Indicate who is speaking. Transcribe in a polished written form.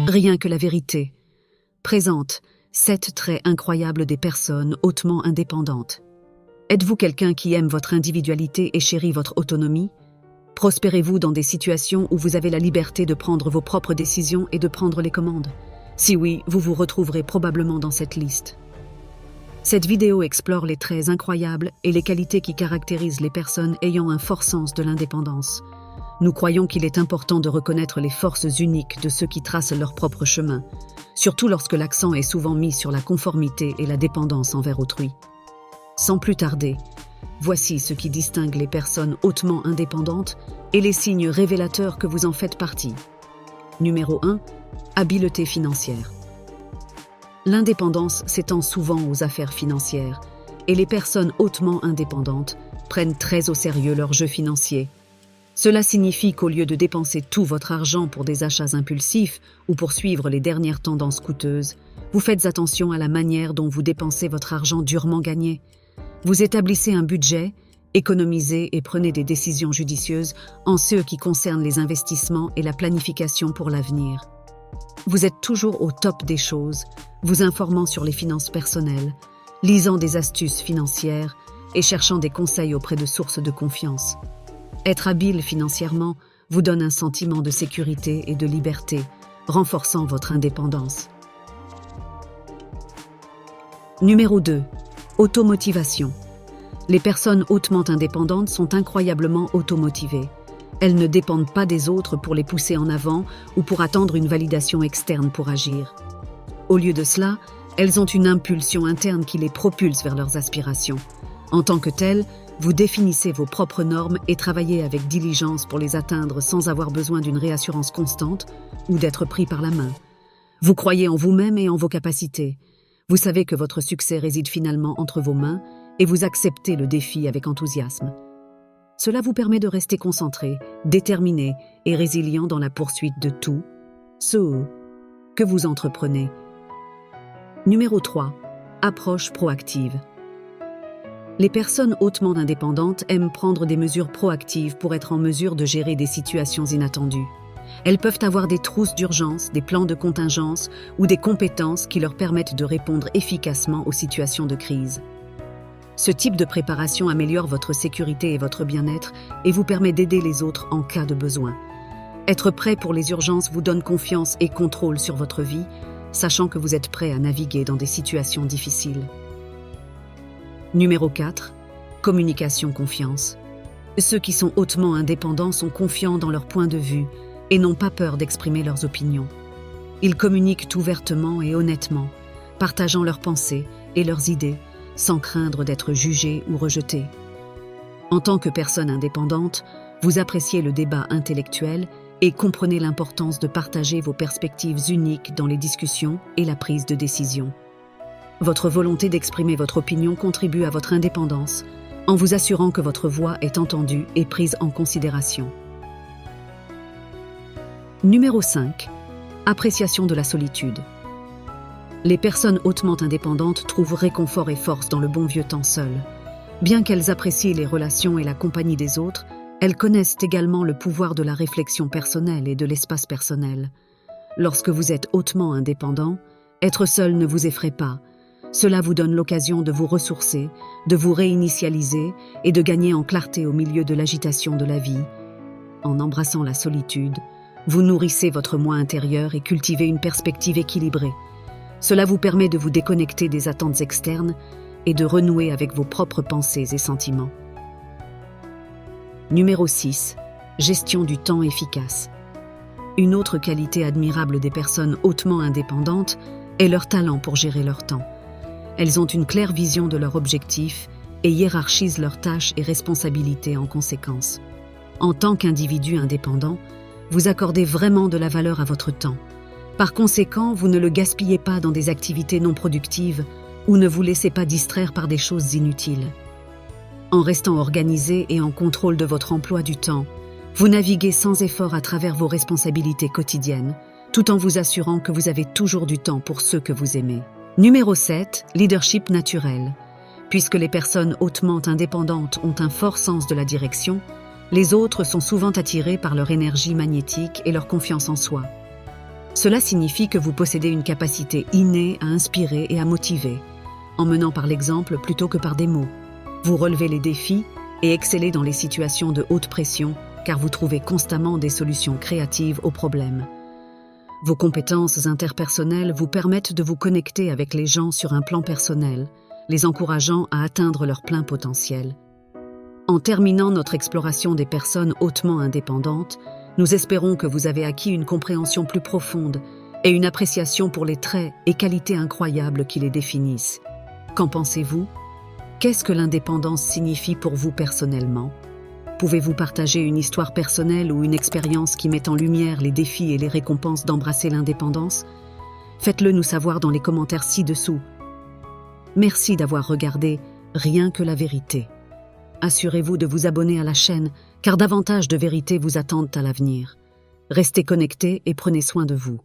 Speaker 1: Rien que la vérité présente 7 traits incroyables des personnes hautement indépendantes. Êtes-vous quelqu'un qui aime votre individualité et chérit votre autonomie? Prospérez-vous dans des situations où vous avez la liberté de prendre vos propres décisions et de prendre les commandes? Si oui, vous vous retrouverez probablement dans cette liste. Cette vidéo explore les traits incroyables et les qualités qui caractérisent les personnes ayant un fort sens de l'indépendance. Nous croyons qu'il est important de reconnaître les forces uniques de ceux qui tracent leur propre chemin, surtout lorsque l'accent est souvent mis sur la conformité et la dépendance envers autrui. Sans plus tarder, voici ce qui distingue les personnes hautement indépendantes et les signes révélateurs que vous en faites partie. Numéro 1. Habileté financière. L'indépendance s'étend souvent aux affaires financières et les personnes hautement indépendantes prennent très au sérieux leurs jeux financiers. Cela signifie qu'au lieu de dépenser tout votre argent pour des achats impulsifs ou pour suivre les dernières tendances coûteuses, vous faites attention à la manière dont vous dépensez votre argent durement gagné. Vous établissez un budget, économisez et prenez des décisions judicieuses en ce qui concerne les investissements et la planification pour l'avenir. Vous êtes toujours au top des choses, vous informant sur les finances personnelles, lisant des astuces financières et cherchant des conseils auprès de sources de confiance. Être habile financièrement vous donne un sentiment de sécurité et de liberté, renforçant votre indépendance. Numéro 2. Automotivation. Les personnes hautement indépendantes sont incroyablement automotivées. Elles ne dépendent pas des autres pour les pousser en avant ou pour attendre une validation externe pour agir. Au lieu de cela, elles ont une impulsion interne qui les propulse vers leurs aspirations. En tant que telles, vous définissez vos propres normes et travaillez avec diligence pour les atteindre sans avoir besoin d'une réassurance constante ou d'être pris par la main. Vous croyez en vous-même et en vos capacités. Vous savez que votre succès réside finalement entre vos mains et vous acceptez le défi avec enthousiasme. Cela vous permet de rester concentré, déterminé et résilient dans la poursuite de tout ce que vous entreprenez. Numéro 3. Approche proactive. Les personnes hautement indépendantes aiment prendre des mesures proactives pour être en mesure de gérer des situations inattendues. Elles peuvent avoir des trousses d'urgence, des plans de contingence ou des compétences qui leur permettent de répondre efficacement aux situations de crise. Ce type de préparation améliore votre sécurité et votre bien-être et vous permet d'aider les autres en cas de besoin. Être prêt pour les urgences vous donne confiance et contrôle sur votre vie, sachant que vous êtes prêt à naviguer dans des situations difficiles. Numéro 4. Communication confiance. Ceux qui sont hautement indépendants sont confiants dans leur point de vue et n'ont pas peur d'exprimer leurs opinions. Ils communiquent ouvertement et honnêtement, partageant leurs pensées et leurs idées, sans craindre d'être jugés ou rejetés. En tant que personne indépendante, vous appréciez le débat intellectuel et comprenez l'importance de partager vos perspectives uniques dans les discussions et la prise de décision. Votre volonté d'exprimer votre opinion contribue à votre indépendance, en vous assurant que votre voix est entendue et prise en considération. Numéro 5. Appréciation de la solitude. Les personnes hautement indépendantes trouvent réconfort et force dans le bon vieux temps seul. Bien qu'elles apprécient les relations et la compagnie des autres, elles connaissent également le pouvoir de la réflexion personnelle et de l'espace personnel. Lorsque vous êtes hautement indépendant, être seul ne vous effraie pas. Cela vous donne l'occasion de vous ressourcer, de vous réinitialiser et de gagner en clarté au milieu de l'agitation de la vie. En embrassant la solitude, vous nourrissez votre moi intérieur et cultivez une perspective équilibrée. Cela vous permet de vous déconnecter des attentes externes et de renouer avec vos propres pensées et sentiments. Numéro 6. Gestion du temps efficace. Une autre qualité admirable des personnes hautement indépendantes est leur talent pour gérer leur temps. Elles ont une claire vision de leurs objectifs et hiérarchisent leurs tâches et responsabilités en conséquence. En tant qu'individu indépendant, vous accordez vraiment de la valeur à votre temps. Par conséquent, vous ne le gaspillez pas dans des activités non productives ou ne vous laissez pas distraire par des choses inutiles. En restant organisé et en contrôle de votre emploi du temps, vous naviguez sans effort à travers vos responsabilités quotidiennes, tout en vous assurant que vous avez toujours du temps pour ceux que vous aimez. Numéro 7. Leadership naturel. Puisque les personnes hautement indépendantes ont un fort sens de la direction, les autres sont souvent attirés par leur énergie magnétique et leur confiance en soi. Cela signifie que vous possédez une capacité innée à inspirer et à motiver, en menant par l'exemple plutôt que par des mots. Vous relevez les défis et excellez dans les situations de haute pression car vous trouvez constamment des solutions créatives aux problèmes. Vos compétences interpersonnelles vous permettent de vous connecter avec les gens sur un plan personnel, les encourageant à atteindre leur plein potentiel. En terminant notre exploration des personnes hautement indépendantes, nous espérons que vous avez acquis une compréhension plus profonde et une appréciation pour les traits et qualités incroyables qui les définissent. Qu'en pensez-vous? Qu'est-ce que l'indépendance signifie pour vous personnellement? Pouvez-vous partager une histoire personnelle ou une expérience qui met en lumière les défis et les récompenses d'embrasser l'indépendance? Faites-le nous savoir dans les commentaires ci-dessous. Merci d'avoir regardé Rien que la vérité. Assurez-vous de vous abonner à la chaîne, car davantage de vérités vous attendent à l'avenir. Restez connectés et prenez soin de vous.